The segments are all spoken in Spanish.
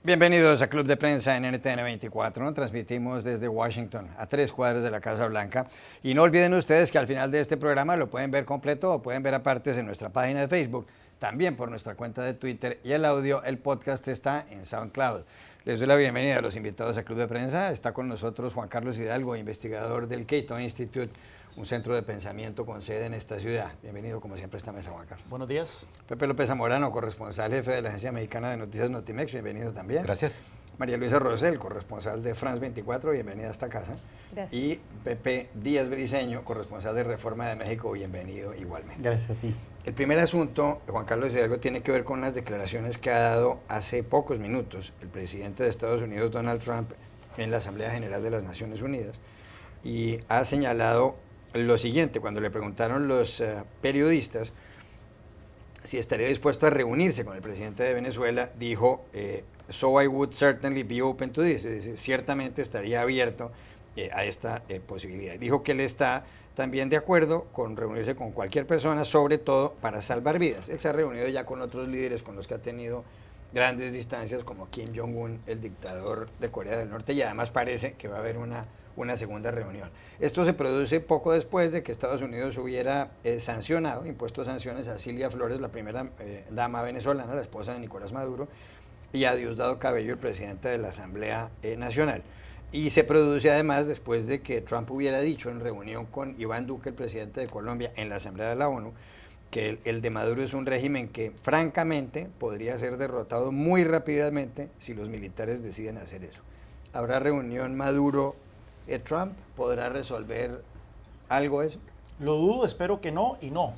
Bienvenidos a Club de Prensa en NTN 24, ¿no? Transmitimos desde Washington, a 3 cuadras de la Casa Blanca. Y no olviden ustedes que al final de este programa lo pueden ver completo o pueden ver a partes en nuestra página de Facebook, también por nuestra cuenta de Twitter, y el audio, el podcast está en SoundCloud. Les doy la bienvenida a los invitados a Club de Prensa. Está con nosotros Juan Carlos Hidalgo, investigador del Cato Institute, un centro de pensamiento con sede en esta ciudad. Bienvenido, como siempre, a esta mesa, Juan Carlos. Buenos días. Pepe López Zamorano, corresponsal jefe de la Agencia Mexicana de Noticias Notimex, bienvenido también. Gracias. María Luisa Rosell, corresponsal de France 24, bienvenida a esta casa. Gracias. Y Pepe Díaz Briceño, corresponsal de Reforma de México, bienvenido igualmente. Gracias a ti. El primer asunto, Juan Carlos Hidalgo, tiene que ver con unas declaraciones que ha dado hace pocos minutos el presidente de Estados Unidos, Donald Trump, en la Asamblea General de las Naciones Unidas, y ha señalado lo siguiente: cuando le preguntaron los periodistas si estaría dispuesto a reunirse con el presidente de Venezuela, dijo, so I would certainly be open to this, es decir, ciertamente estaría abierto a esta posibilidad. Dijo que él está también de acuerdo con reunirse con cualquier persona, sobre todo para salvar vidas. Él se ha reunido ya con otros líderes con los que ha tenido grandes distancias, como Kim Jong-un, el dictador de Corea del Norte, y además parece que va a haber una segunda reunión. Esto se produce poco después de que Estados Unidos hubiera impuesto sanciones a Cilia Flores, la primera dama venezolana, la esposa de Nicolás Maduro, y a Diosdado Cabello, el presidente de la Asamblea Nacional. Y se produce además después de que Trump hubiera dicho en reunión con Iván Duque, el presidente de Colombia, en la Asamblea de la ONU, que el de Maduro es un régimen que francamente podría ser derrotado muy rápidamente si los militares deciden hacer eso. ¿Habrá reunión Maduro-Trump? ¿Podrá resolver algo eso? Lo dudo, espero que no y no.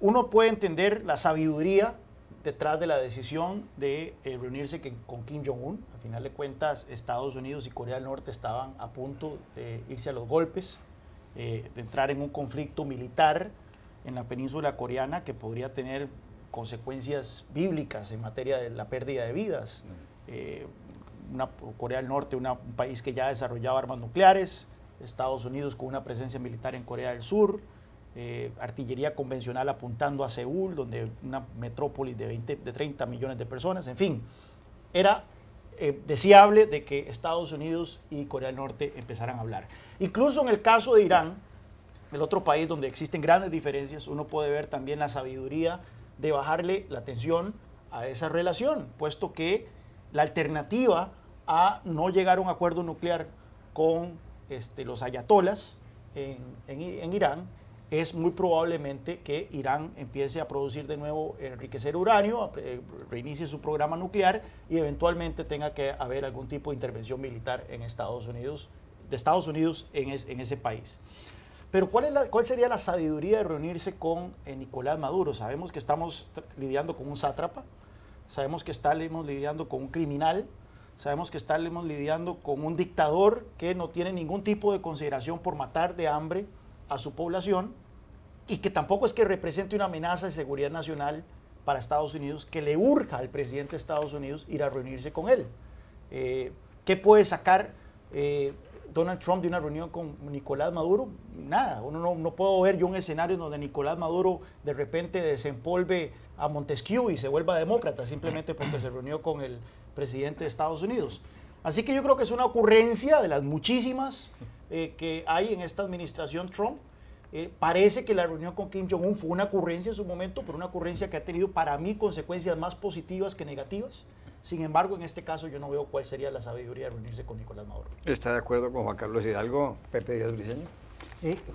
Uno puede entender la sabiduría detrás de la decisión de reunirse con Kim Jong-un. Al final de cuentas, Estados Unidos y Corea del Norte estaban a punto de irse a los golpes, de entrar en un conflicto militar en la península coreana que podría tener consecuencias bíblicas en materia de la pérdida de vidas. Corea del Norte, un país que ya ha desarrollado armas nucleares, Estados Unidos con una presencia militar en Corea del Sur, artillería convencional apuntando a Seúl, donde una metrópolis de 30 millones de personas. En fin, era deseable de que Estados Unidos y Corea del Norte empezaran a hablar. Incluso en el caso de Irán, el otro país donde existen grandes diferencias, uno puede ver también la sabiduría de bajarle la tensión a esa relación, puesto que la alternativa a no llegar a un acuerdo nuclear con los ayatolas en Irán es muy probablemente que Irán empiece a producir de nuevo, enriquecer uranio, reinicie su programa nuclear y eventualmente tenga que haber algún tipo de intervención militar en Estados Unidos en ese país. Pero ¿cuál sería la sabiduría de reunirse con Nicolás Maduro? Sabemos que estamos lidiando con un sátrapa, sabemos que estamos lidiando con un criminal, sabemos que estamos lidiando con un dictador que no tiene ningún tipo de consideración por matar de hambre a su población y que tampoco es que represente una amenaza de seguridad nacional para Estados Unidos, que le urja al presidente de Estados Unidos ir a reunirse con él. ¿Qué puede sacar Donald Trump de una reunión con Nicolás Maduro? Nada. No puedo ver yo un escenario donde Nicolás Maduro de repente desempolve a Montesquieu y se vuelva demócrata simplemente porque se reunió con el presidente de Estados Unidos. Así que yo creo que es una ocurrencia de las muchísimas que hay en esta administración Trump. Parece que la reunión con Kim Jong-un fue una ocurrencia en su momento, pero una ocurrencia que ha tenido para mí consecuencias más positivas que negativas. Sin embargo, en este caso yo no veo cuál sería la sabiduría de reunirse con Nicolás Maduro. ¿Está de acuerdo con Juan Carlos Hidalgo, Pepe Díaz Briceño?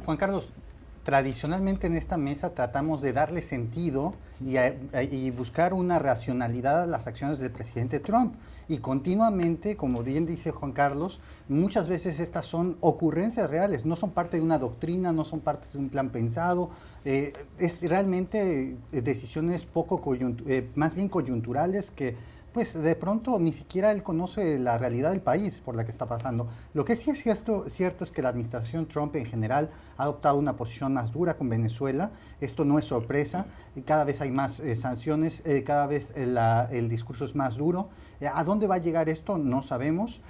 Juan Carlos, tradicionalmente en esta mesa tratamos de darle sentido y buscar una racionalidad a las acciones del presidente Trump. Y continuamente, como bien dice Juan Carlos, muchas veces estas son ocurrencias reales, no son parte de una doctrina, no son parte de un plan pensado, es realmente decisiones más bien coyunturales que pues de pronto ni siquiera él conoce la realidad del país por la que está pasando. Lo que sí es cierto es que la administración Trump en general ha adoptado una posición más dura con Venezuela. Esto no es sorpresa, cada vez hay más sanciones, cada vez el discurso es más duro. ¿A dónde va a llegar esto? No sabemos.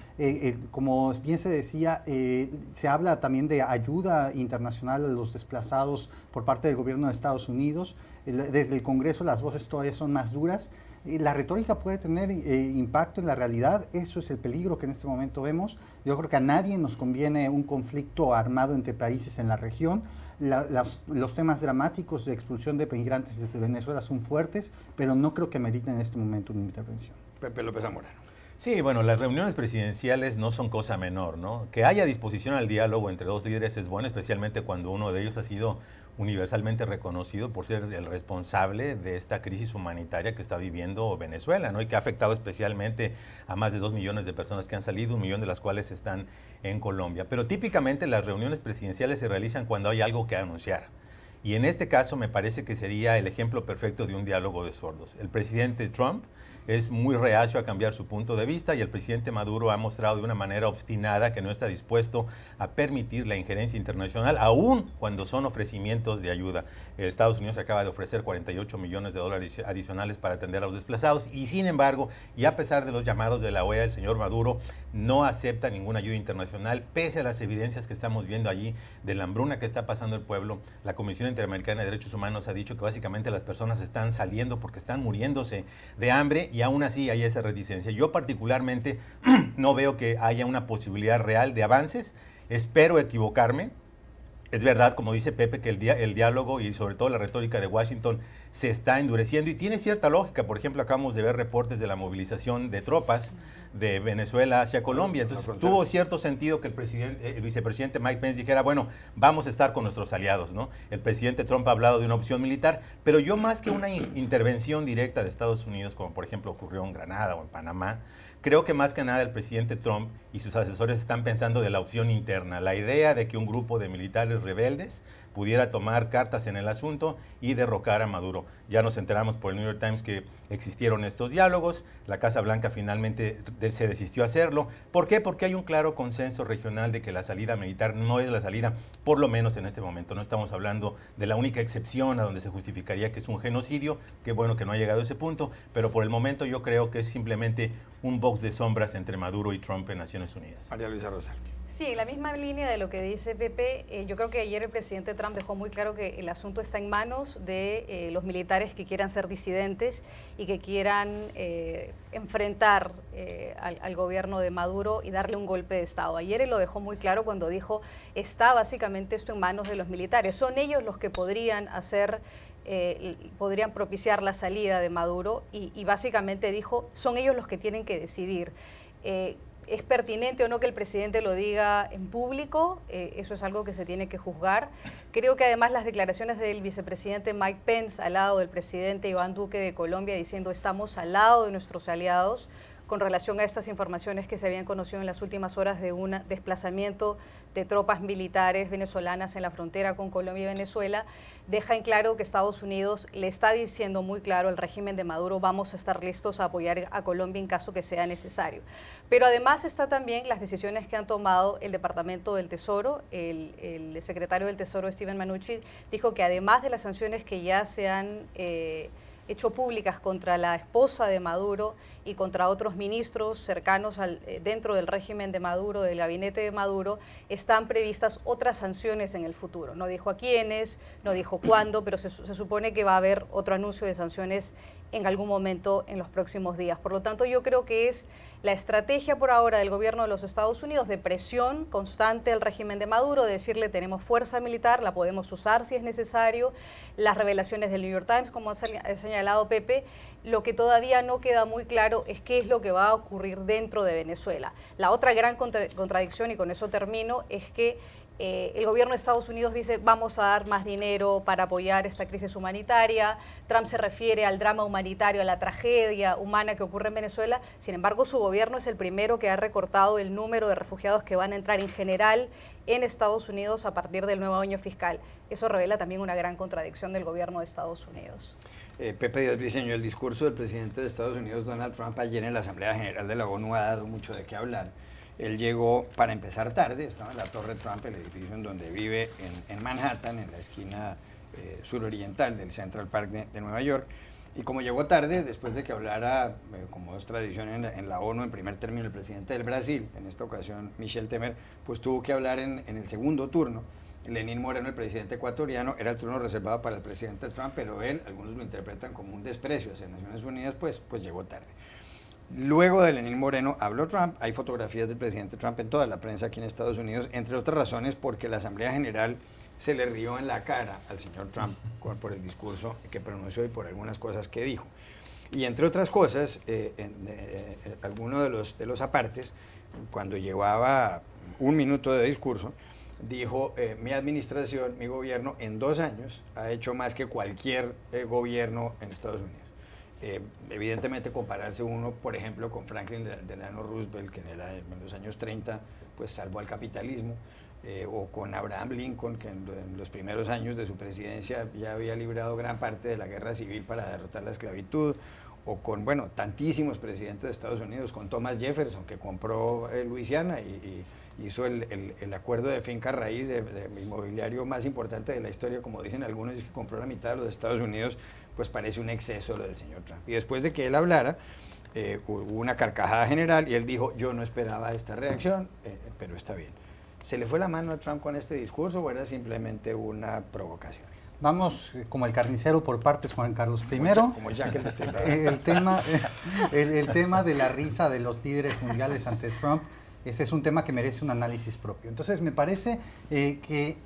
Como bien se decía, se habla también de ayuda internacional a los desplazados por parte del gobierno de Estados Unidos. Desde el Congreso las voces todavía son más duras. La retórica puede tener impacto en la realidad, eso es el peligro que en este momento vemos. Yo creo que a nadie nos conviene un conflicto armado entre países en la región. Los temas dramáticos de expulsión de migrantes desde Venezuela son fuertes, pero no creo que meriten en este momento una intervención. Pepe López Zamorano. Sí, bueno, las reuniones presidenciales no son cosa menor, ¿no? Que haya disposición al diálogo entre dos líderes es bueno, especialmente cuando uno de ellos ha sido universalmente reconocido por ser el responsable de esta crisis humanitaria que está viviendo Venezuela, ¿no? Y que ha afectado especialmente a más de 2 millones de personas que han salido, 1 millón de las cuales están en Colombia. Pero típicamente las reuniones presidenciales se realizan cuando hay algo que anunciar. Y en este caso me parece que sería el ejemplo perfecto de un diálogo de sordos. El presidente Trump es muy reacio a cambiar su punto de vista y el presidente Maduro ha mostrado de una manera obstinada que no está dispuesto a permitir la injerencia internacional, aun cuando son ofrecimientos de ayuda. Estados Unidos acaba de ofrecer $48 millones adicionales para atender a los desplazados y sin embargo, y a pesar de los llamados de la OEA, el señor Maduro no acepta ninguna ayuda internacional, pese a las evidencias que estamos viendo allí de la hambruna que está pasando el pueblo. La Comisión Interamericana de Derechos Humanos ha dicho que básicamente las personas están saliendo porque están muriéndose de hambre y aún así hay esa reticencia. Yo particularmente no veo que haya una posibilidad real de avances. Espero equivocarme. Es verdad, como dice Pepe, que el diálogo y sobre todo la retórica de Washington se está endureciendo y tiene cierta lógica. Por ejemplo, acabamos de ver reportes de la movilización de tropas de Venezuela hacia Colombia. Entonces tuvo cierto sentido que el vicepresidente Mike Pence dijera, bueno, vamos a estar con nuestros aliados, ¿no? El presidente Trump ha hablado de una opción militar, pero yo más que una intervención directa de Estados Unidos, como por ejemplo ocurrió en Granada o en Panamá, creo que más que nada el presidente Trump y sus asesores están pensando de la opción interna, la idea de que un grupo de militares rebeldes pudiera tomar cartas en el asunto y derrocar a Maduro. Ya nos enteramos por el New York Times que existieron estos diálogos, la Casa Blanca finalmente se desistió a hacerlo. ¿Por qué? Porque hay un claro consenso regional de que la salida militar no es la salida, por lo menos en este momento. No estamos hablando de la única excepción a donde se justificaría que es un genocidio, qué bueno que no ha llegado a ese punto, pero por el momento yo creo que es simplemente un box de sombras entre Maduro y Trump en Naciones Unidas. María Luisa Rosal. Sí, en la misma línea de lo que dice Pepe, yo creo que ayer el presidente Trump dejó muy claro que el asunto está en manos de los militares que quieran ser disidentes y que quieran enfrentar al gobierno de Maduro y darle un golpe de Estado. Ayer él lo dejó muy claro cuando dijo, está básicamente esto en manos de los militares. Son ellos los que podrían propiciar la salida de Maduro y básicamente dijo, son ellos los que tienen que decidir. ¿Es pertinente o no que el presidente lo diga en público? Eso es algo que se tiene que juzgar. Creo que además las declaraciones del vicepresidente Mike Pence al lado del presidente Iván Duque de Colombia diciendo estamos al lado de nuestros aliados con relación a estas informaciones que se habían conocido en las últimas horas de un desplazamiento de tropas militares venezolanas en la frontera con Colombia y Venezuela, deja en claro que Estados Unidos le está diciendo muy claro al régimen de Maduro, vamos a estar listos a apoyar a Colombia en caso que sea necesario. Pero además está también las decisiones que han tomado el Departamento del Tesoro. El secretario del Tesoro, Steven Mnuchin, dijo que además de las sanciones que ya se han hecho públicas contra la esposa de Maduro y contra otros ministros cercanos dentro del régimen de Maduro, del gabinete de Maduro, están previstas otras sanciones en el futuro. No dijo a quiénes, no dijo cuándo, pero se supone que va a haber otro anuncio de sanciones en algún momento en los próximos días. Por lo tanto, yo creo que es la estrategia por ahora del gobierno de los Estados Unidos de presión constante al régimen de Maduro, de decirle tenemos fuerza militar, la podemos usar si es necesario. Las revelaciones del New York Times, como ha señalado Pepe, lo que todavía no queda muy claro es qué es lo que va a ocurrir dentro de Venezuela. La otra gran contradicción, y con eso termino, es que El gobierno de Estados Unidos dice vamos a dar más dinero para apoyar esta crisis humanitaria. Trump se refiere al drama humanitario, a la tragedia humana que ocurre en Venezuela. Sin embargo, su gobierno es el primero que ha recortado el número de refugiados que van a entrar en general en Estados Unidos a partir del nuevo año fiscal. Eso revela también una gran contradicción del gobierno de Estados Unidos. Pepe Díaz Briceño, el discurso del presidente de Estados Unidos, Donald Trump, ayer en la Asamblea General de la ONU ha dado mucho de qué hablar. Él llegó, para empezar, tarde, estaba en la Torre Trump, el edificio en donde vive en Manhattan, en la esquina suroriental del Central Park de Nueva York. Y como llegó tarde, después de que hablara, como es tradición en la ONU, en primer término el presidente del Brasil, en esta ocasión Michel Temer, pues tuvo que hablar en el segundo turno. Lenín Moreno, el presidente ecuatoriano, era el turno reservado para el presidente Trump, pero él, algunos lo interpretan como un desprecio hacia Naciones Unidas, pues llegó tarde. Luego de Lenín Moreno habló Trump. Hay fotografías del presidente Trump en toda la prensa aquí en Estados Unidos, entre otras razones porque la Asamblea General se le rió en la cara al señor Trump por el discurso que pronunció y por algunas cosas que dijo. Y entre otras cosas, alguno de los apartes, cuando llevaba un minuto de discurso, dijo, mi administración, mi gobierno, en 2 años ha hecho más que cualquier gobierno en Estados Unidos. Evidentemente compararse uno, por ejemplo, con Franklin Delano Roosevelt, que en los años 30 pues salvó al capitalismo, o con Abraham Lincoln, que en los primeros años de su presidencia ya había librado gran parte de la guerra civil para derrotar la esclavitud, o con, bueno, tantísimos presidentes de Estados Unidos, con Thomas Jefferson, que compró Luisiana y hizo el acuerdo de finca raíz de inmobiliario más importante de la historia, como dicen algunos, y que compró la mitad de los Estados Unidos. Pues parece un exceso lo del señor Trump. Y después de que él hablara, hubo una carcajada general y él dijo, yo no esperaba esta reacción, pero está bien. ¿Se le fue la mano a Trump con este discurso o era simplemente una provocación? Vamos como el carnicero por partes, Juan Carlos. Primero, como Jack el Destripador. el tema de la risa de los líderes mundiales ante Trump, ese es un tema que merece un análisis propio. Entonces me parece que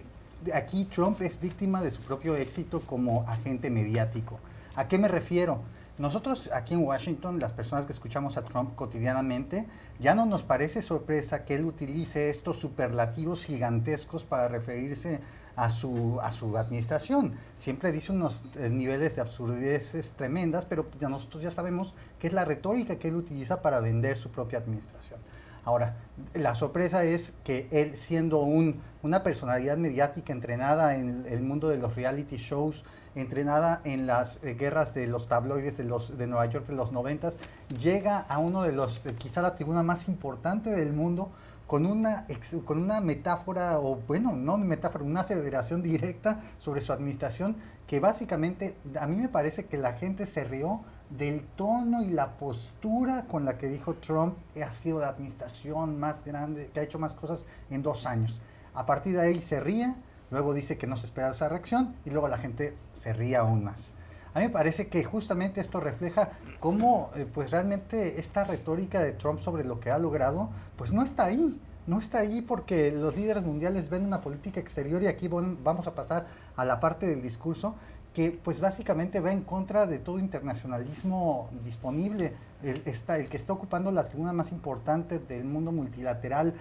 aquí Trump es víctima de su propio éxito como agente mediático. ¿A qué me refiero? Nosotros aquí en Washington, las personas que escuchamos a Trump cotidianamente, ya no nos parece sorpresa que él utilice estos superlativos gigantescos para referirse a su administración. Siempre dice unos niveles de absurdeces tremendas, pero nosotros ya sabemos que es la retórica que él utiliza para vender su propia administración. Ahora, la sorpresa es que él, siendo una personalidad mediática entrenada en el mundo de los reality shows, entrenada en las guerras de los tabloides de Nueva York de los 90s, llega a uno de los, quizá la tribuna más importante del mundo, con una metáfora, o bueno, no metáfora, una aseveración directa sobre su administración, que básicamente a mí me parece que la gente se rió del tono y la postura con la que dijo Trump ha sido la administración más grande, que ha hecho más cosas en 2 años. A partir de ahí se ríe, luego dice que no se espera esa reacción y luego la gente se ríe aún más. A mí me parece que justamente esto refleja cómo pues realmente esta retórica de Trump sobre lo que ha logrado pues no está ahí. No está ahí porque los líderes mundiales ven una política exterior, y aquí vamos a pasar a la parte del discurso que pues básicamente va en contra de todo internacionalismo disponible. El que está ocupando la tribuna más importante del mundo multilateral,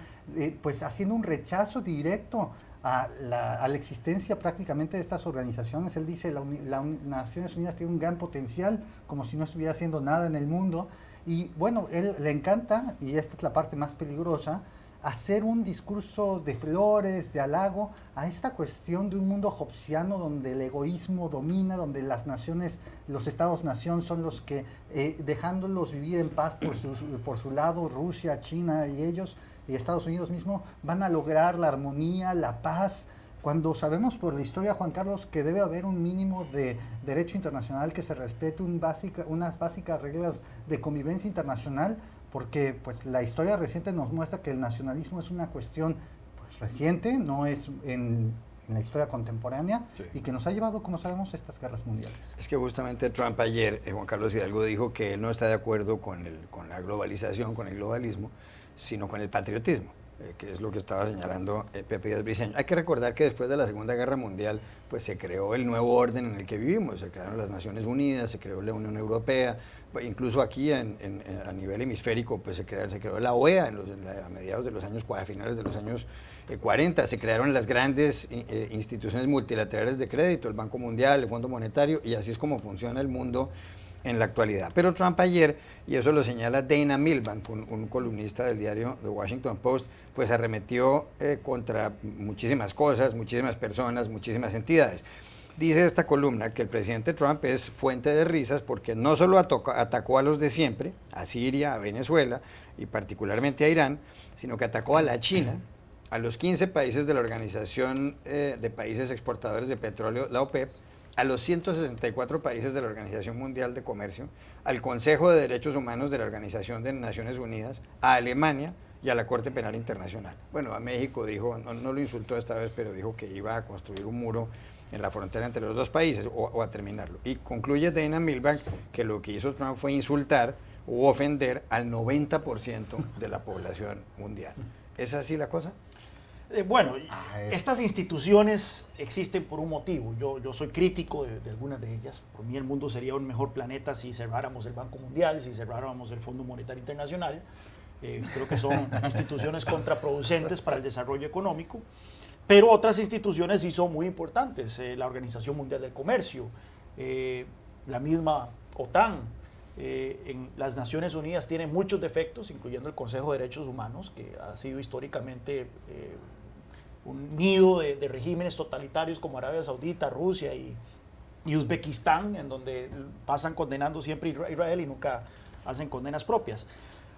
pues haciendo un rechazo directo a la existencia prácticamente de estas organizaciones. Él dice las Naciones Unidas tiene un gran potencial, como si no estuviera haciendo nada en el mundo. Y bueno, él le encanta, y esta es la parte más peligrosa, hacer un discurso de flores, de halago, a esta cuestión de un mundo hobbesiano donde el egoísmo domina, donde las naciones, los estados-nación son los que, dejándolos vivir en paz por su lado, Rusia, China y ellos, y Estados Unidos mismo, van a lograr la armonía, la paz, cuando sabemos por la historia, Juan Carlos, que debe haber un mínimo de derecho internacional, que se respete unas básicas reglas de convivencia internacional, porque pues la historia reciente nos muestra que el nacionalismo es una cuestión pues, reciente, no es en la historia contemporánea, sí, y que nos ha llevado, como sabemos, a estas guerras mundiales. Es que justamente Trump ayer, Juan Carlos Hidalgo, dijo que él no está de acuerdo con la globalización, con el globalismo, sino con el patriotismo. que es lo que estaba señalando Pepe Díaz Briceño. Hay que recordar que después de la Segunda Guerra Mundial, pues se creó el nuevo orden en el que vivimos, se crearon las Naciones Unidas, se creó la Unión Europea, incluso aquí a nivel hemisférico, pues se creó la OEA a mediados de los años, a finales de los años 40, se crearon las grandes instituciones multilaterales de crédito, el Banco Mundial, el Fondo Monetario, y así es como funciona el mundo en la actualidad. Pero Trump ayer, y eso lo señala Dana Milbank, un columnista del diario The Washington Post, pues arremetió contra muchísimas cosas, muchísimas personas, muchísimas entidades. Dice esta columna que el presidente Trump es fuente de risas porque no solo atacó a los de siempre, a Siria, a Venezuela y particularmente a Irán, sino que atacó a la China, a los 15 países de la Organización de Países Exportadores de Petróleo, la OPEP, a los 164 países de la Organización Mundial de Comercio, al Consejo de Derechos Humanos de la Organización de Naciones Unidas, a Alemania y a la Corte Penal Internacional. Bueno, a México dijo, no lo insultó esta vez, pero dijo que iba a construir un muro en la frontera entre los dos países o a terminarlo. Y concluye Dana Milbank que lo que hizo Trump fue insultar o ofender al 90% de la población mundial. ¿Es así la cosa? Bueno, estas instituciones existen por un motivo. Yo soy crítico de algunas de ellas. Por mí el mundo sería un mejor planeta si cerráramos el Banco Mundial, si cerráramos el Fondo Monetario Internacional. Creo que son instituciones contraproducentes para el desarrollo económico. Pero otras instituciones sí son muy importantes. La Organización Mundial del Comercio, la misma OTAN. En las Naciones Unidas tienen muchos defectos, incluyendo el Consejo de Derechos Humanos, que ha sido históricamente un nido de regímenes totalitarios como Arabia Saudita, Rusia y Uzbekistán, en donde pasan condenando siempre a Israel y nunca hacen condenas propias.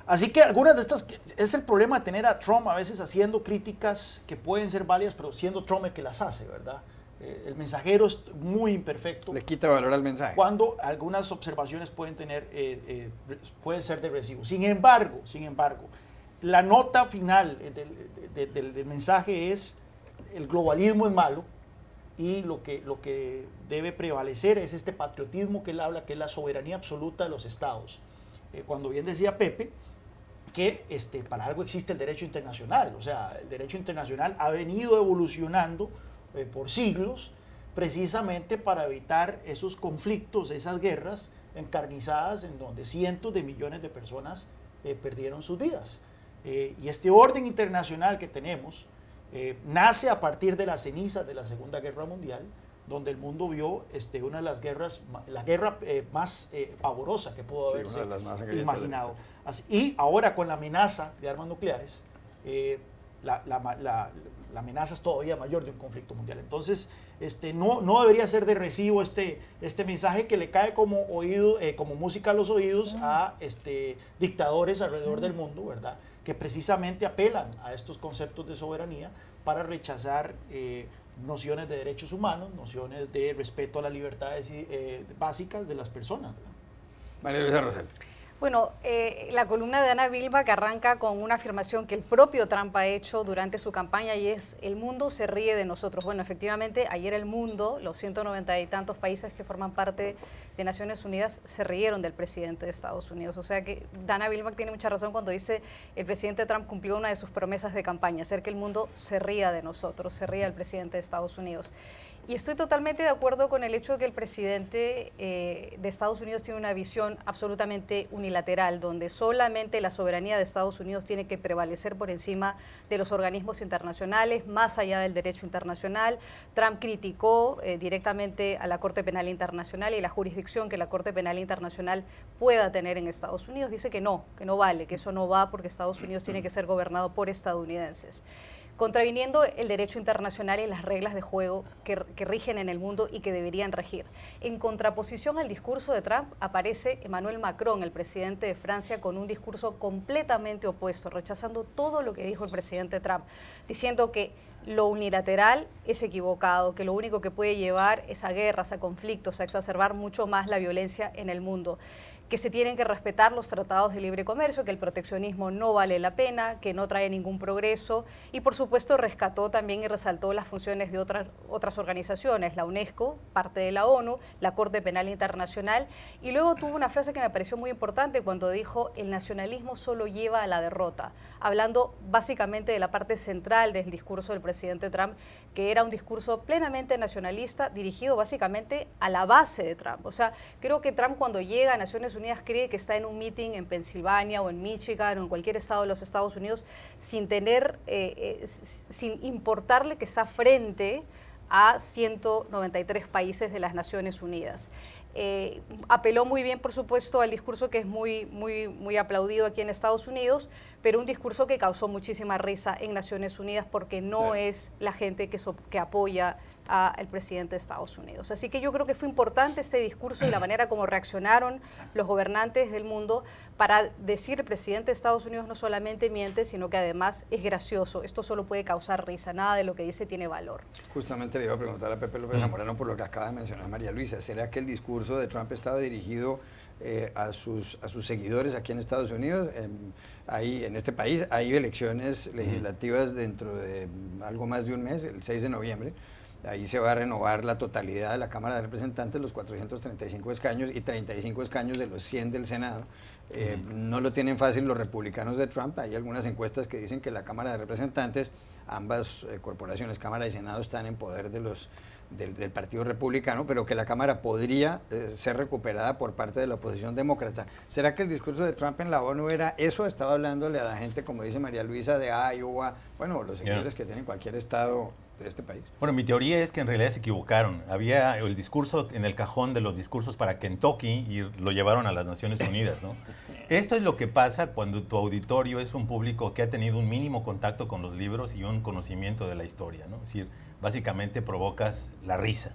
Así que algunas de estas, es el problema de tener a Trump a veces haciendo críticas que pueden ser válidas, pero siendo Trump el que las hace, ¿verdad? El mensajero es muy imperfecto. Le quita valor al mensaje. Cuando algunas observaciones pueden ser de recibo. Sin embargo, la nota final del mensaje es: el globalismo es malo y lo que debe prevalecer es este patriotismo que él habla, que es la soberanía absoluta de los estados. Cuando bien decía Pepe, que para algo existe el derecho internacional. O sea, el derecho internacional ha venido evolucionando por siglos, precisamente para evitar esos conflictos, esas guerras encarnizadas en donde cientos de millones de personas perdieron sus vidas. Y este orden internacional que tenemos nace a partir de las cenizas de la Segunda Guerra Mundial, donde el mundo vio una de las guerras, la guerra más pavorosa que pudo haberse imaginado. Y ahora con la amenaza de armas nucleares, la amenaza es todavía mayor de un conflicto mundial. Entonces, no debería ser de recibo este mensaje que le cae como música a los oídos a dictadores alrededor del mundo, ¿verdad? Que precisamente apelan a estos conceptos de soberanía para rechazar nociones de derechos humanos, nociones de respeto a las libertades básicas de las personas, ¿verdad? María Luisa Rosell. Bueno, la columna de Dana Milbank arranca con una afirmación que el propio Trump ha hecho durante su campaña y es: el mundo se ríe de nosotros. Bueno, efectivamente, ayer el mundo, los 190 y tantos países que forman parte de Naciones Unidas, se rieron del presidente de Estados Unidos. O sea que Dana Milbank tiene mucha razón cuando dice: el presidente Trump cumplió una de sus promesas de campaña, hacer que el mundo se ría de nosotros, se ría del presidente de Estados Unidos. Y estoy totalmente de acuerdo con el hecho de que el presidente de Estados Unidos tiene una visión absolutamente unilateral, donde solamente la soberanía de Estados Unidos tiene que prevalecer por encima de los organismos internacionales, más allá del derecho internacional. Trump criticó directamente a la Corte Penal Internacional y la jurisdicción que la Corte Penal Internacional pueda tener en Estados Unidos. Dice que no vale, que eso no va porque Estados Unidos tiene que ser gobernado por estadounidenses, contraviniendo el derecho internacional y las reglas de juego que rigen en el mundo y que deberían regir. En contraposición al discurso de Trump aparece Emmanuel Macron, el presidente de Francia, con un discurso completamente opuesto, rechazando todo lo que dijo el presidente Trump, diciendo que lo unilateral es equivocado, que lo único que puede llevar es a guerras, a conflictos, a exacerbar mucho más la violencia en el mundo, que se tienen que respetar los tratados de libre comercio, que el proteccionismo no vale la pena, que no trae ningún progreso, y por supuesto rescató también y resaltó las funciones de otras organizaciones, la UNESCO, parte de la ONU, la Corte Penal Internacional, y luego tuvo una frase que me pareció muy importante cuando dijo: el nacionalismo solo lleva a la derrota, hablando básicamente de la parte central del discurso del presidente Trump, que era un discurso plenamente nacionalista, dirigido básicamente a la base de Trump. O sea, creo que Trump, cuando llega a Naciones Unidas, cree que está en un meeting en Pensilvania o en Michigan o en cualquier estado de los Estados Unidos, sin importarle que está frente a 193 países de las Naciones Unidas. Apeló muy bien, por supuesto, al discurso que es muy aplaudido aquí en Estados Unidos, pero un discurso que causó muchísima risa en Naciones Unidas porque no es la gente que apoya al presidente de Estados Unidos. Así que yo creo que fue importante este discurso y la manera como reaccionaron los gobernantes del mundo para decir: el presidente de Estados Unidos no solamente miente, sino que además es gracioso. Esto solo puede causar risa, nada de lo que dice tiene valor. Justamente le iba a preguntar a Pepe López Zamorano por lo que acaba de mencionar María Luisa. ¿Será que el discurso de Trump estaba dirigido a sus seguidores aquí en Estados Unidos? Ahí en este país hay elecciones legislativas dentro de algo más de un mes, el 6 de noviembre. Ahí se va a renovar la totalidad de la Cámara de Representantes, los 435 escaños y 35 escaños de los 100 del Senado. No lo tienen fácil los republicanos de Trump. Hay algunas encuestas que dicen que la Cámara de Representantes, ambas corporaciones, Cámara y Senado, están en poder del Partido Republicano, pero que la Cámara podría ser recuperada por parte de la oposición demócrata. ¿Será que el discurso de Trump en la ONU era eso? Estaba hablándole a la gente, como dice María Luisa, de Iowa, bueno, los seguidores que tienen cualquier estado de este país. Bueno, mi teoría es que en realidad se equivocaron. Había el discurso en el cajón de los discursos para Kentucky y lo llevaron a las Naciones Unidas, ¿no? Esto es lo que pasa cuando tu auditorio es un público que ha tenido un mínimo contacto con los libros y un conocimiento de la historia, ¿no? Es decir, básicamente provocas la risa,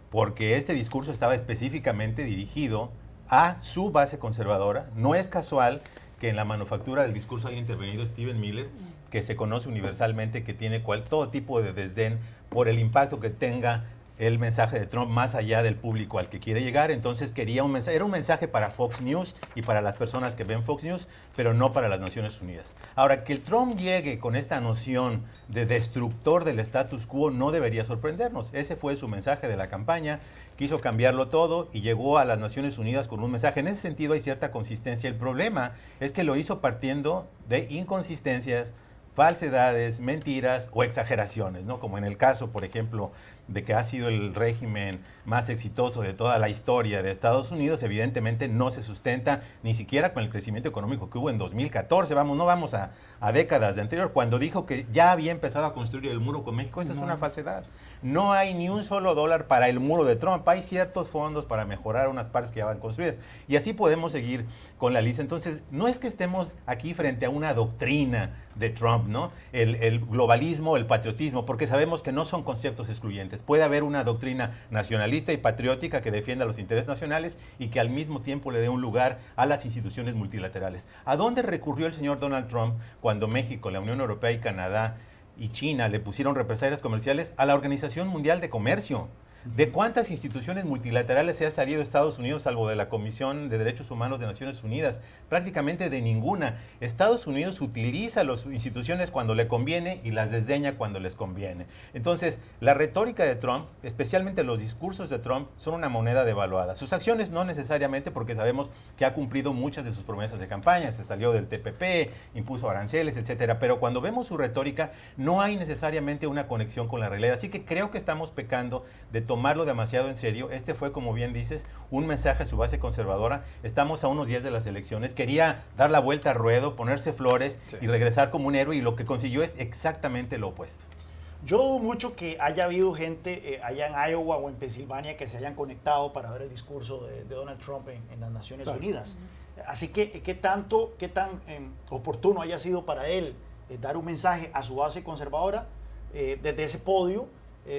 porque este discurso estaba específicamente dirigido a su base conservadora. No es casual que en la manufactura del discurso haya intervenido Stephen Miller, que se conoce universalmente que tiene todo tipo de desdén por el impacto que tenga el mensaje de Trump más allá del público al que quiere llegar. Entonces quería era un mensaje para Fox News y para las personas que ven Fox News, pero no para las Naciones Unidas. Ahora, que el Trump llegue con esta noción de destructor del status quo no debería sorprendernos. Ese fue su mensaje de la campaña. Quiso cambiarlo todo y llegó a las Naciones Unidas con un mensaje. En ese sentido hay cierta consistencia. El problema es que lo hizo partiendo de inconsistencias, falsedades, mentiras o exageraciones, ¿no? Como en el caso, por ejemplo, de que ha sido el régimen más exitoso de toda la historia de Estados Unidos, evidentemente no se sustenta ni siquiera con el crecimiento económico que hubo en 2014, no vamos a décadas de anterior, cuando dijo que ya había empezado a construir el muro con México. Esa es una falsedad. No hay ni un solo dólar para el muro de Trump, hay ciertos fondos para mejorar unas partes que ya van construidas, y así podemos seguir con la lista. Entonces, no es que estemos aquí frente a una doctrina de Trump, ¿no? El globalismo, el patriotismo, porque sabemos que no son conceptos excluyentes. Puede haber una doctrina nacionalista y patriótica que defienda los intereses nacionales y que al mismo tiempo le dé un lugar a las instituciones multilaterales. ¿A dónde recurrió el señor Donald Trump cuando México, la Unión Europea y Canadá y China le pusieron represalias comerciales? A la Organización Mundial de Comercio. ¿De cuántas instituciones multilaterales se ha salido Estados Unidos, salvo de la Comisión de Derechos Humanos de Naciones Unidas? Prácticamente de ninguna. Estados Unidos utiliza las instituciones cuando le conviene y las desdeña cuando les conviene. Entonces, la retórica de Trump, especialmente los discursos de Trump, son una moneda devaluada. Sus acciones no necesariamente, porque sabemos que ha cumplido muchas de sus promesas de campaña. Se salió del TPP, impuso aranceles, etcétera. Pero cuando vemos su retórica, no hay necesariamente una conexión con la realidad. Así que creo que estamos pecando de tomarlo demasiado en serio. Este fue, como bien dices, un mensaje a su base conservadora. Estamos a unos días de las elecciones. Quería dar la vuelta al ruedo, ponerse flores y regresar como un héroe, y lo que consiguió es exactamente lo opuesto. Yo dudo mucho que haya habido gente allá en Iowa o en Pensilvania que se hayan conectado para ver el discurso de Donald Trump en las Naciones Unidas. Así que, ¿qué tan oportuno haya sido para él dar un mensaje a su base conservadora desde ese podio?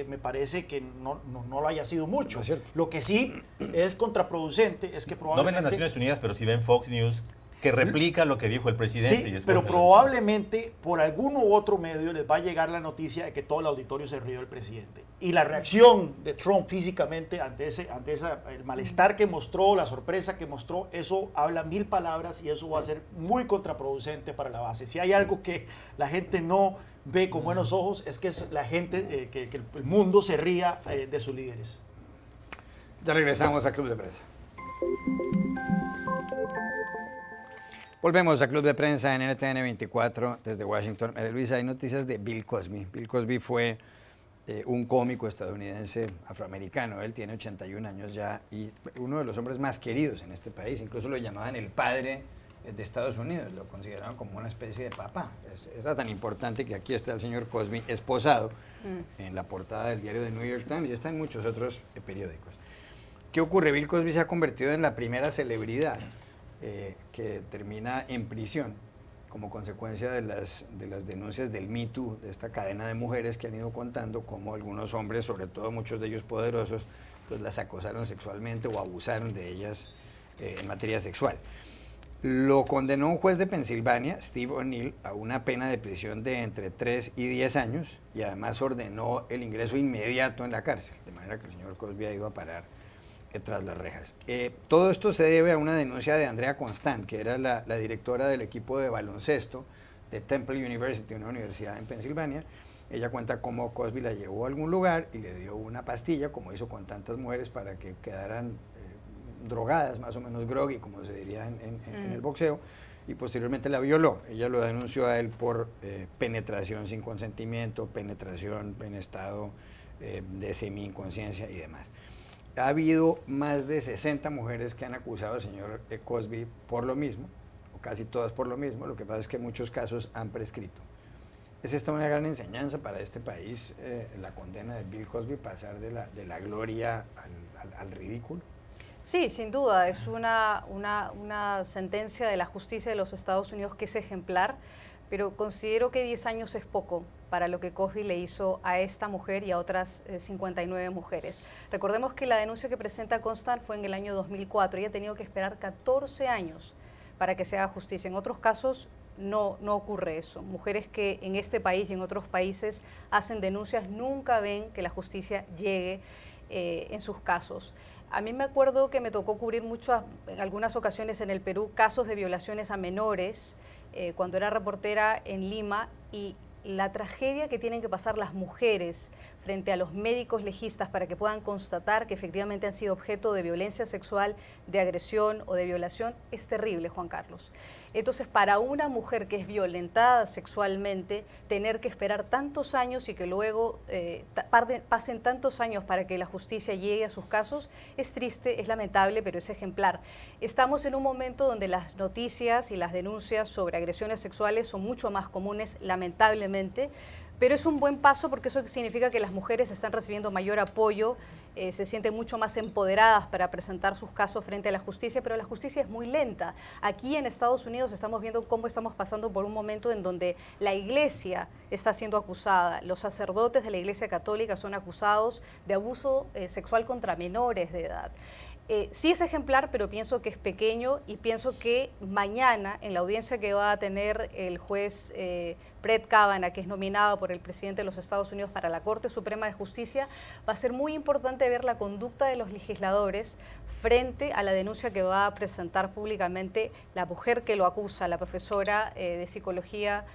Me parece que no lo haya sido mucho. Lo que sí es contraproducente es que probablemente... No ven las Naciones Unidas, pero sí ven Fox News, que replica lo que dijo el presidente. Sí, y pero probablemente por algún u otro medio les va a llegar la noticia de que todo el auditorio se rió del presidente. Y la reacción de Trump físicamente ante el malestar que mostró, la sorpresa que mostró, eso habla 1000 palabras y eso va a ser muy contraproducente para la base. Si hay algo que la gente no ve con buenos ojos es que la gente, que el mundo se ría de sus líderes. Ya regresamos a Club de Prensa. Volvemos a Club de Prensa en NTN 24 desde Washington. Luis, hay noticias de Bill Cosby. Bill Cosby fue un cómico estadounidense afroamericano. Él tiene 81 años ya y uno de los hombres más queridos en este país. Incluso lo llamaban el padre de Estados Unidos. Lo consideraban como una especie de papá. Era tan importante que aquí está el señor Cosby esposado en la portada del diario The New York Times y está en muchos otros periódicos. ¿Qué ocurre? Bill Cosby se ha convertido en la primera celebridad que termina en prisión como consecuencia de las denuncias del Me Too, de esta cadena de mujeres que han ido contando cómo algunos hombres, sobre todo muchos de ellos poderosos, pues las acosaron sexualmente o abusaron de ellas en materia sexual. Lo condenó un juez de Pensilvania, Steve O'Neill, a una pena de prisión de entre 3 y 10 años y además ordenó el ingreso inmediato en la cárcel, de manera que el señor Cosby ha ido a parar tras las rejas. Todo esto se debe a una denuncia de Andrea Constant, que era la directora del equipo de baloncesto de Temple University, una universidad en Pensilvania. Ella cuenta cómo Cosby la llevó a algún lugar y le dio una pastilla, como hizo con tantas mujeres, para que quedaran drogadas, más o menos groggy, como se diría en el boxeo, y posteriormente la violó. Ella lo denunció a él por penetración sin consentimiento, penetración en estado de semi-inconsciencia y demás. Ha habido más de 60 mujeres que han acusado al señor Cosby por lo mismo, o casi todas por lo mismo. Lo que pasa es que muchos casos han prescrito. ¿Es esta una gran enseñanza para este país, la condena de Bill Cosby, pasar de la gloria al ridículo? Sí, sin duda, es una sentencia de la justicia de los Estados Unidos que es ejemplar, pero considero que 10 años es poco para lo que Cosby le hizo a esta mujer y a otras 59 mujeres. Recordemos que la denuncia que presenta Constant fue en el año 2004. Ella ha tenido que esperar 14 años para que se haga justicia. En otros casos no ocurre eso. Mujeres que en este país y en otros países hacen denuncias nunca ven que la justicia llegue en sus casos. A mí me acuerdo que me tocó cubrir en algunas ocasiones en el Perú casos de violaciones a menores cuando era reportera en Lima, y la tragedia que tienen que pasar las mujeres frente a los médicos legistas para que puedan constatar que efectivamente han sido objeto de violencia sexual, de agresión o de violación es terrible, Juan Carlos. Entonces, para una mujer que es violentada sexualmente, tener que esperar tantos años y que luego pasen tantos años para que la justicia llegue a sus casos, es triste, es lamentable, pero es ejemplar. Estamos en un momento donde las noticias y las denuncias sobre agresiones sexuales son mucho más comunes, lamentablemente, pero es un buen paso porque eso significa que las mujeres están recibiendo mayor apoyo, se sienten mucho más empoderadas para presentar sus casos frente a la justicia, pero la justicia es muy lenta. Aquí en Estados Unidos estamos viendo cómo estamos pasando por un momento en donde la Iglesia está siendo acusada, los sacerdotes de la Iglesia Católica son acusados de abuso sexual contra menores de edad. Sí es ejemplar, pero pienso que es pequeño y pienso que mañana, en la audiencia que va a tener el juez Brett Kavanaugh, que es nominado por el presidente de los Estados Unidos para la Corte Suprema de Justicia, va a ser muy importante ver la conducta de los legisladores frente a la denuncia que va a presentar públicamente la mujer que lo acusa, la profesora de psicología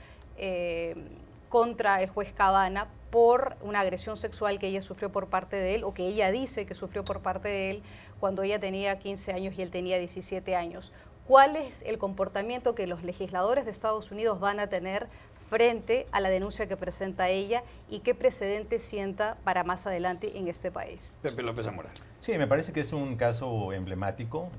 contra el juez Kavanaugh por una agresión sexual que ella sufrió por parte de él, o que ella dice que sufrió por parte de él cuando ella tenía 15 años y él tenía 17 años. ¿Cuál es el comportamiento que los legisladores de Estados Unidos van a tener frente a la denuncia que presenta ella y qué precedente sienta para más adelante en este país? Pepe López Zamora. Sí, me parece que es un caso emblemático.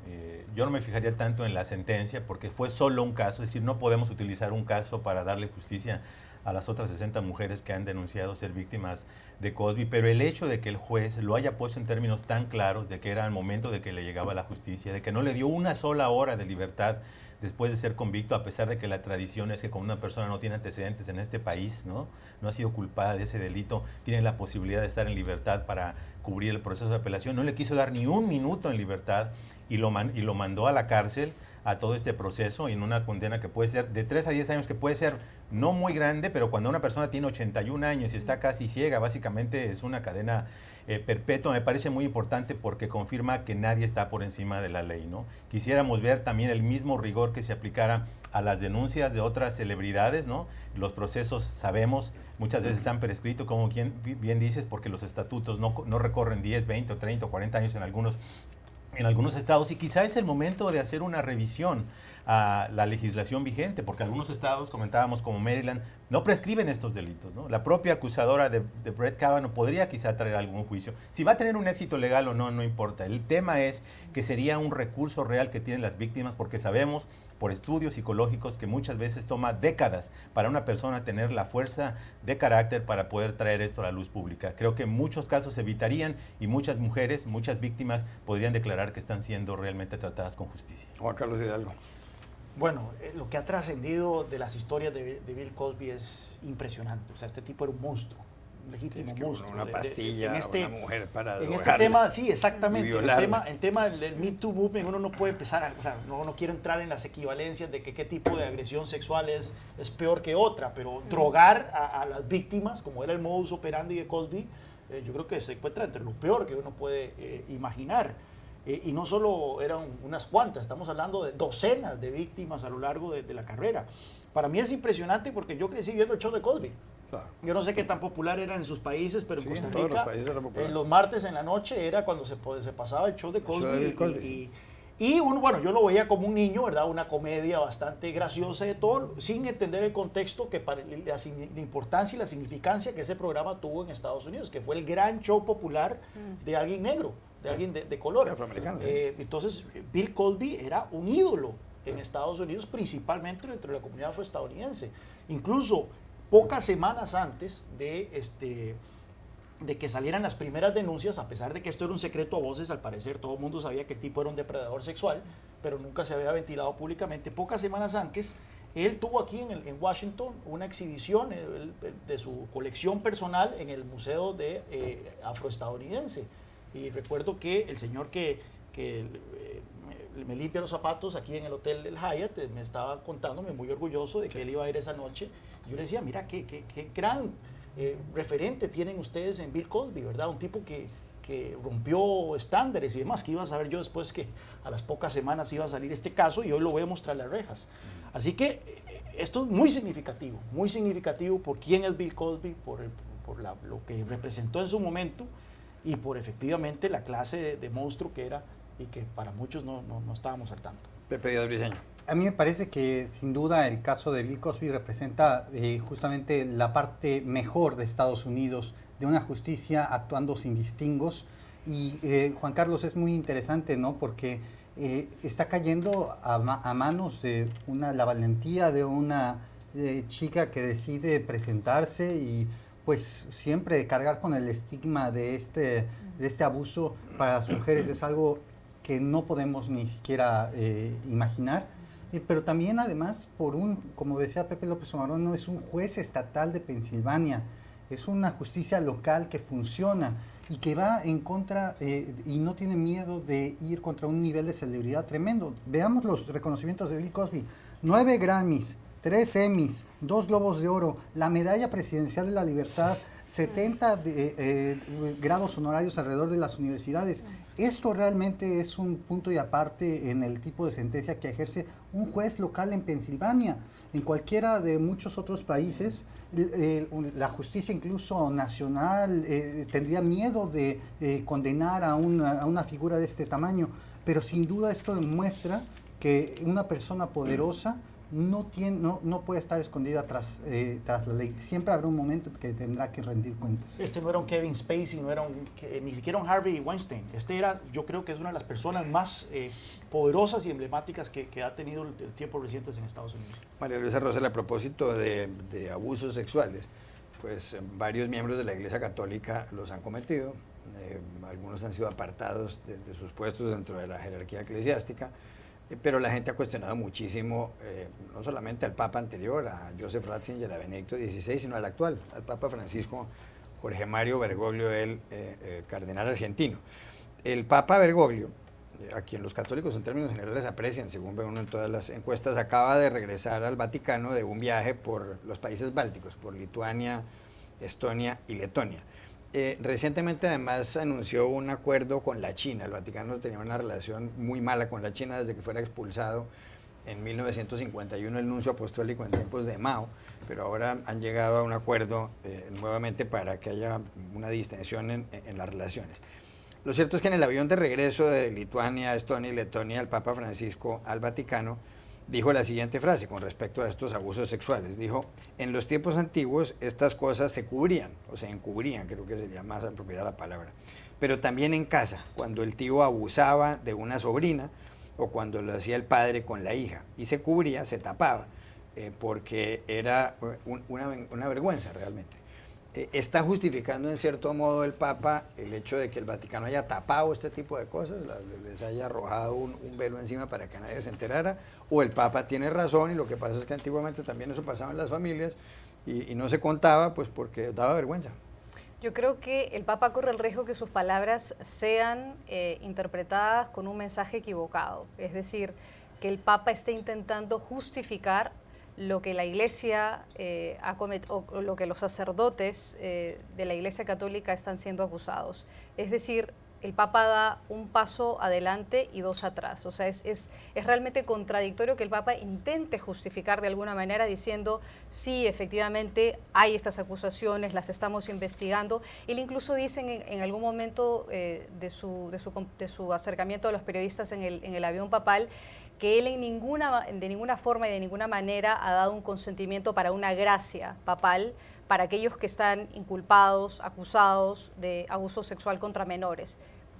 Yo no me fijaría tanto en la sentencia porque fue solo un caso, es decir, no podemos utilizar un caso para darle justicia a las otras 60 mujeres que han denunciado ser víctimas de Cosby, pero el hecho de que el juez lo haya puesto en términos tan claros de que era el momento de que le llegaba la justicia, de que no le dio una sola hora de libertad después de ser convicto, a pesar de que la tradición es que cuando una persona no tiene antecedentes en este país, no ha sido culpada de ese delito, tiene la posibilidad de estar en libertad para cubrir el proceso de apelación. No le quiso dar ni un minuto en libertad y lo mandó a la cárcel a todo este proceso y en una condena que puede ser de 3 a 10 años, que puede ser no muy grande, pero cuando una persona tiene 81 años y está casi ciega, básicamente es una cadena perpetua. Me parece muy importante porque confirma que nadie está por encima de la ley, ¿no? Quisiéramos ver también el mismo rigor que se aplicara a las denuncias de otras celebridades, ¿no? Los procesos, sabemos, muchas veces están prescritos, como bien dices, porque los estatutos no recorren 10, 20 o 30 o 40 años en algunos estados, y quizá es el momento de hacer una revisión a la legislación vigente, porque algunos estados, comentábamos como Maryland, no prescriben estos delitos, ¿no? La propia acusadora de Brett Kavanaugh podría quizá traer algún juicio. Si va a tener un éxito legal o no, no importa. El tema es que sería un recurso real que tienen las víctimas, porque sabemos por estudios psicológicos que muchas veces toma décadas para una persona tener la fuerza de carácter para poder traer esto a la luz pública. Creo que muchos casos se evitarían y muchas mujeres, muchas víctimas podrían declarar que están siendo realmente tratadas con justicia. Juan Carlos Hidalgo. Bueno, lo que ha trascendido de las historias de Bill Cosby es impresionante. O sea, este tipo era un monstruo, un legítimo monstruo. Una pastilla, una mujer para en este tema, sí, exactamente. El tema del Me Too Movement, uno no puede empezar, o sea, no quiero entrar en las equivalencias de que qué tipo de agresión sexual es peor que otra, pero drogar a las víctimas, como era el modus operandi de Cosby, yo creo que se encuentra entre lo peor que uno puede imaginar. Y no solo eran unas cuantas, estamos hablando de docenas de víctimas a lo largo de la carrera. Para mí es impresionante porque yo crecí viendo el show de Cosby. Claro. Yo no sé qué tan popular era en sus países, pero en Costa Rica, todos los países era popular. Los martes en la noche era cuando se pasaba el show de Cosby. Y uno, bueno, yo lo veía como un niño, ¿verdad? Una comedia bastante graciosa de todo, sin entender el contexto, que para la importancia y la significancia que ese programa tuvo en Estados Unidos, que fue el gran show popular de alguien negro, de alguien de color. Afroamericano. Entonces, Bill Cosby era un ídolo en Estados Unidos, principalmente dentro de la comunidad afroestadounidense. Incluso pocas semanas antes de que salieran las primeras denuncias, a pesar de que esto era un secreto a voces, al parecer todo el mundo sabía que el tipo era un depredador sexual, pero nunca se había ventilado públicamente. Pocas semanas antes, él tuvo aquí en Washington una exhibición de su colección personal en el Museo Afroestadounidense. Y recuerdo que el señor que me limpia los zapatos aquí en el hotel El Hyatt me estaba contándome, muy orgulloso de que él iba a ir esa noche. Yo le decía, mira, qué gran referente tienen ustedes en Bill Cosby, ¿verdad? Un tipo que rompió estándares y demás, que iba a saber yo después que a las pocas semanas iba a salir este caso y hoy lo vemos tras las rejas. Así que esto es muy significativo por quién es Bill Cosby, por lo que representó en su momento y por efectivamente la clase de monstruo que era y que para muchos no estábamos al tanto. Pepe Díaz Briceño. A mí me parece que sin duda el caso de Bill Cosby representa justamente la parte mejor de Estados Unidos, de una justicia actuando sin distingos. Y Juan Carlos, es muy interesante, ¿no? Porque está cayendo a manos de la valentía de una chica que decide presentarse y pues siempre cargar con el estigma de este abuso para las mujeres es algo que no podemos ni siquiera imaginar. Pero también además como decía Pepe López Obrador, no es un juez estatal de Pensilvania, es una justicia local que funciona y que va en contra y no tiene miedo de ir contra un nivel de celebridad tremendo. Veamos los reconocimientos de Bill Cosby: 9 Grammys, 3 Emmys, 2 Globos de Oro, la Medalla Presidencial de la Libertad, 70 grados honorarios alrededor de las universidades. Esto realmente es un punto y aparte en el tipo de sentencia que ejerce un juez local en Pensilvania. En cualquiera de muchos otros países, la justicia incluso nacional tendría miedo de condenar a una figura de este tamaño. Pero sin duda esto demuestra que una persona poderosa no puede estar escondida tras la ley. Siempre habrá un momento en que tendrá que rendir cuentas. Este no era un Kevin Spacey, ni siquiera un Harvey Weinstein. Yo creo que es una de las personas más poderosas y emblemáticas que ha tenido el tiempo recientes en Estados Unidos. María Luisa Rosel, a propósito de abusos sexuales, pues varios miembros de la Iglesia Católica los han cometido. Algunos han sido apartados de sus puestos dentro de la jerarquía eclesiástica. Pero la gente ha cuestionado muchísimo, no solamente al Papa anterior, a Joseph Ratzinger, a Benedicto XVI, sino al actual, al Papa Francisco Jorge Mario Bergoglio, el cardenal argentino. El Papa Bergoglio a quien los católicos en términos generales aprecian, según ve uno en todas las encuestas, acaba de regresar al Vaticano de un viaje por los países bálticos, por Lituania, Estonia y Letonia. Recientemente además anunció un acuerdo con la China. El Vaticano tenía una relación muy mala con la China desde que fuera expulsado en 1951 el nuncio apostólico en tiempos de Mao, pero ahora han llegado a un acuerdo nuevamente para que haya una distensión en las relaciones. Lo cierto es que en el avión de regreso de Lituania, Estonia y Letonia, el Papa Francisco al Vaticano dijo la siguiente frase con respecto a estos abusos sexuales. Dijo, en los tiempos antiguos estas cosas se cubrían, o se encubrían, creo que sería más apropiada la palabra, pero también en casa, cuando el tío abusaba de una sobrina o cuando lo hacía el padre con la hija, y se cubría, se tapaba, porque era una vergüenza realmente. ¿Está justificando en cierto modo el Papa el hecho de que el Vaticano haya tapado este tipo de cosas, les haya arrojado un velo encima para que nadie se enterara? ¿O el Papa tiene razón y lo que pasa es que antiguamente también eso pasaba en las familias y no se contaba pues porque daba vergüenza? Yo creo que el Papa corre el riesgo que sus palabras sean interpretadas con un mensaje equivocado. Es decir, que el Papa esté intentando justificar lo que la Iglesia ha cometido, o lo que los sacerdotes de la Iglesia Católica están siendo acusados. Es decir, el Papa da un paso adelante y dos atrás. O sea, es realmente contradictorio que el Papa intente justificar de alguna manera diciendo, sí, efectivamente hay estas acusaciones, las estamos investigando. Él incluso dice en algún momento de su acercamiento a los periodistas en el avión papal, que él de ninguna forma y de ninguna manera ha dado un consentimiento para una gracia papal para aquellos que están inculpados, acusados de abuso sexual contra menores.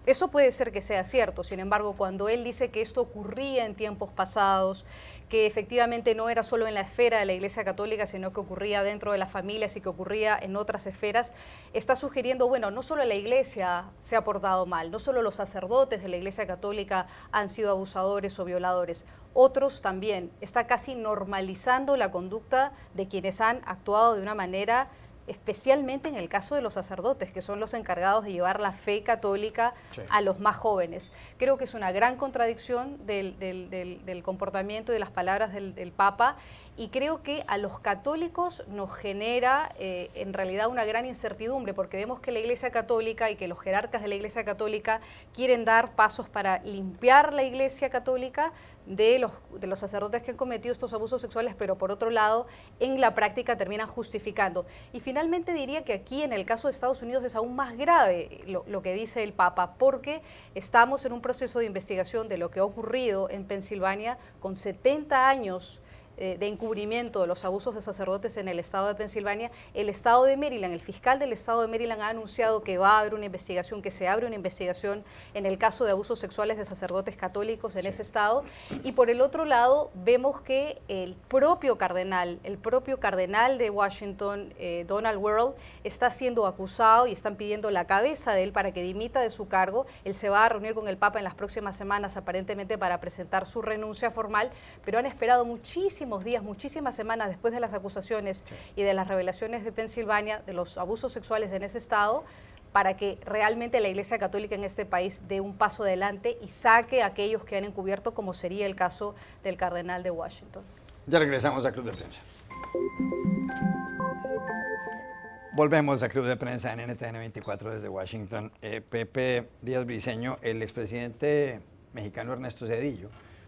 Eso puede ser que sea cierto, sin embargo, cuando él dice que esto ocurría en tiempos pasados, que efectivamente no era solo en la esfera de la Iglesia Católica, sino que ocurría dentro de las familias y que ocurría en otras esferas, está sugiriendo, bueno, no solo la Iglesia se ha portado mal, no solo los sacerdotes de la Iglesia Católica han sido abusadores o violadores, otros también. Está casi normalizando la conducta de quienes han actuado de una manera, especialmente en el caso de los sacerdotes, que son los encargados de llevar la fe católica a los más jóvenes. Creo que es una gran contradicción del comportamiento y de las palabras del Papa, y creo que a los católicos nos genera en realidad una gran incertidumbre, porque vemos que la Iglesia Católica y que los jerarcas de la Iglesia Católica quieren dar pasos para limpiar la Iglesia Católica de los sacerdotes que han cometido estos abusos sexuales, pero por otro lado, en la práctica terminan justificando. Y finalmente diría que aquí, en el caso de Estados Unidos, es aún más grave lo que dice el Papa, porque estamos en un proceso de investigación de lo que ha ocurrido en Pensilvania con 70 años de encubrimiento de los abusos de sacerdotes en el estado de Pensilvania. El estado de Maryland, el fiscal del estado de Maryland ha anunciado que va a haber una investigación, que se abre una investigación en el caso de abusos sexuales de sacerdotes católicos en ese estado. Y por el otro lado, vemos que el propio cardenal de Washington, Donald Wuerl, está siendo acusado y están pidiendo la cabeza de él para que dimita de su cargo. Él se va a reunir con el Papa en las próximas semanas, aparentemente para presentar su renuncia formal, pero han esperado muchísimos días, muchísimas semanas después de las acusaciones y de las revelaciones de Pensilvania, de los abusos sexuales en ese estado, para que realmente la Iglesia Católica en este país dé un paso adelante y saque a aquellos que han encubierto, como sería el caso del cardenal de Washington. Ya regresamos a Club de Prensa. Volvemos a Club de Prensa en NTN 24 desde Washington. Pepe Díaz Briceño, el expresidente mexicano Ernesto Zedillo,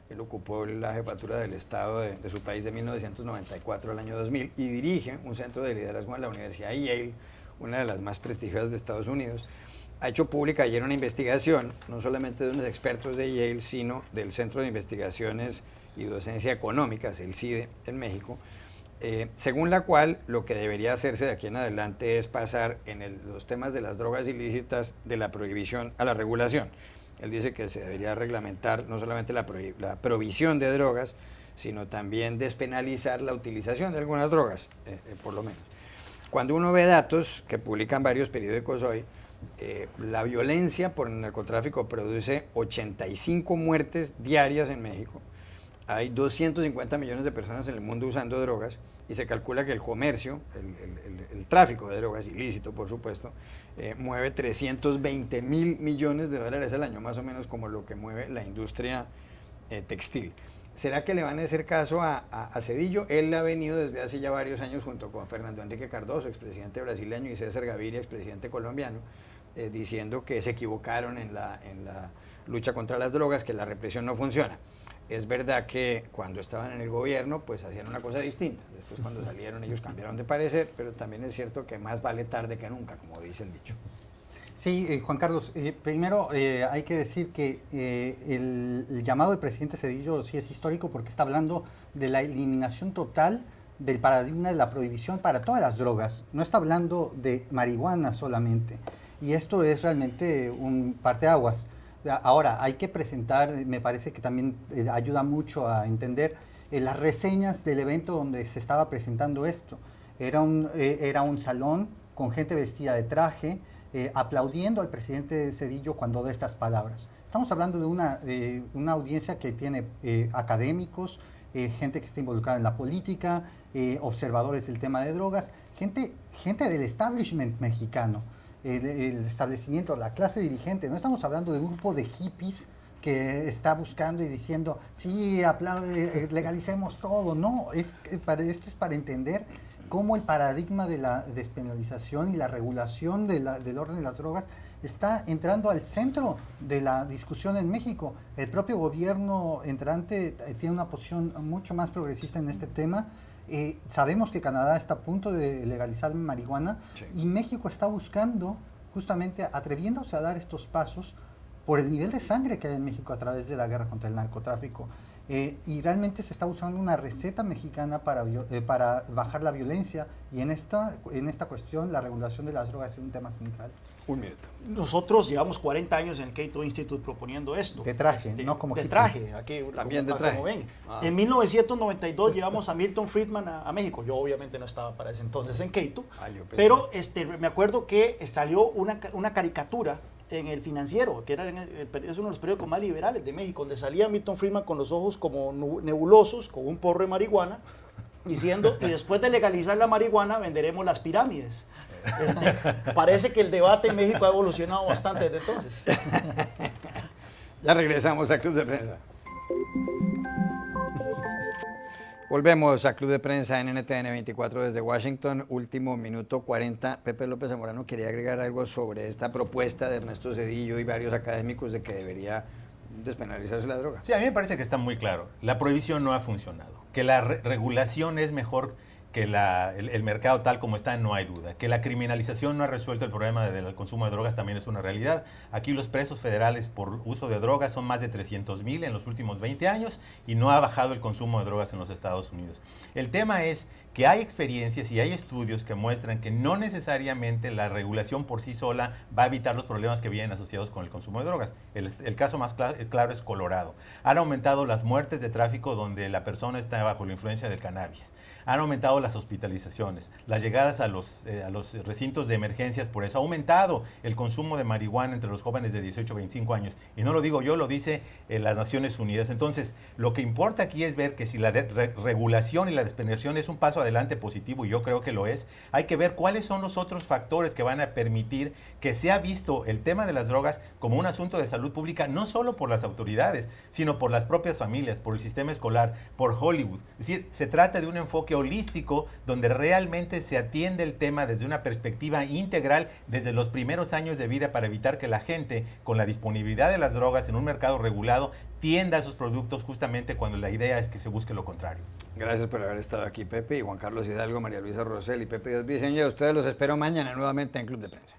él ocupó la jefatura del Estado de su país de 1994 al año 2000 y dirige un centro de liderazgo en la Universidad Yale, una de las más prestigiosas de Estados Unidos. Ha hecho pública ayer una investigación, no solamente de unos expertos de Yale, sino del Centro de Investigaciones y Docencia Económicas, el CIDE, en México, según la cual lo que debería hacerse de aquí en adelante es pasar en los temas de las drogas ilícitas de la prohibición a la regulación. Él dice que se debería reglamentar no solamente la provisión de drogas, sino también despenalizar la utilización de algunas drogas, por lo menos. Cuando uno ve datos que publican varios periódicos hoy, la violencia por el narcotráfico produce 85 muertes diarias en México hay 250 millones de personas en el mundo usando drogas y se calcula que el comercio, el tráfico de drogas, ilícito por supuesto, mueve 320 mil millones de dólares al año, más o menos como lo que mueve la industria textil. ¿Será que le van a hacer caso a Zedillo? Él ha venido desde hace ya varios años junto con Fernando Henrique Cardoso, expresidente brasileño, y César Gaviria, expresidente colombiano, diciendo que se equivocaron en la lucha contra las drogas, que la represión no funciona. Es verdad que cuando estaban en el gobierno, pues hacían una cosa distinta. Después cuando salieron ellos cambiaron de parecer, pero también es cierto que más vale tarde que nunca, como dice el dicho. Sí, Juan Carlos, primero hay que decir que el llamado del presidente Zedillo sí es histórico porque está hablando de la eliminación total del paradigma de la prohibición para todas las drogas. No está hablando de marihuana solamente. Y esto es realmente un parteaguas. Ahora, hay que presentar, me parece que también ayuda mucho a entender las reseñas del evento donde se estaba presentando esto. Era un salón con gente vestida de traje, aplaudiendo al presidente Zedillo cuando da estas palabras. Estamos hablando de una audiencia que tiene académicos, gente que está involucrada en la política, observadores del tema de drogas, gente del establishment mexicano, el establecimiento, la clase dirigente. No estamos hablando de un grupo de hippies que está buscando y diciendo, sí, legalicemos todo. No, esto es para entender cómo el paradigma de la despenalización y la regulación del orden de las drogas está entrando al centro de la discusión en México. El propio gobierno entrante tiene una posición mucho más progresista en este tema. Sabemos que Canadá está a punto de legalizar marihuana, sí, y México está buscando, justamente atreviéndose a dar estos pasos por el nivel de sangre que hay en México a través de la guerra contra el narcotráfico. Y realmente se está usando una receta mexicana para bajar la violencia, y en esta cuestión la regulación de las drogas es un tema central. Un minuto. Nosotros llevamos 40 años en el Cato Institute proponiendo esto. De traje, no como de traje. Aquí, también de traje. Como ven. En 1992 llevamos a Milton Friedman a México. Yo obviamente no estaba para ese entonces en Cato, pero me acuerdo que salió una caricatura en El Financiero, que es uno de los periódicos más liberales de México, donde salía Milton Friedman con los ojos como nebulosos, con un porro de marihuana, diciendo, y después de legalizar la marihuana venderemos las pirámides. Parece que el debate en México ha evolucionado bastante desde entonces. Ya regresamos a Club de Prensa. Volvemos a Club de Prensa en NTN 24 desde Washington, último minuto 40. Pepe López Zamorano quería agregar algo sobre esta propuesta de Ernesto Zedillo y varios académicos de que debería despenalizarse la droga. Sí, a mí me parece que está muy claro. La prohibición no ha funcionado. Que la regulación es mejor que el mercado tal como está, no hay duda. Que la criminalización no ha resuelto el problema del consumo de drogas también es una realidad. Aquí los presos federales por uso de drogas son más de 300,000 en los últimos 20 años y no ha bajado el consumo de drogas en los Estados Unidos. El tema es que hay experiencias y hay estudios que muestran que no necesariamente la regulación por sí sola va a evitar los problemas que vienen asociados con el consumo de drogas. El caso más claro es Colorado. Han aumentado las muertes de tráfico donde la persona está bajo la influencia del cannabis. Han aumentado las hospitalizaciones, las llegadas a los recintos de emergencias, por eso ha aumentado el consumo de marihuana entre los jóvenes de 18 a 25 años. Y no lo digo yo, lo dice las Naciones Unidas. Entonces, lo que importa aquí es ver que si la regulación y la despenalización es un paso adelante positivo, y yo creo que lo es, hay que ver cuáles son los otros factores que van a permitir que sea visto el tema de las drogas como un asunto de salud pública, no solo por las autoridades, sino por las propias familias, por el sistema escolar, por Hollywood. Es decir, se trata de un enfoque holístico donde realmente se atiende el tema desde una perspectiva integral desde los primeros años de vida para evitar que la gente, con la disponibilidad de las drogas en un mercado regulado, tienda a esos productos justamente cuando la idea es que se busque lo contrario. Gracias por haber estado aquí, Pepe, y Juan Carlos Hidalgo, María Luisa Rosell y Pepe Díaz Viceña. Ustedes los espero mañana nuevamente en Club de Prensa.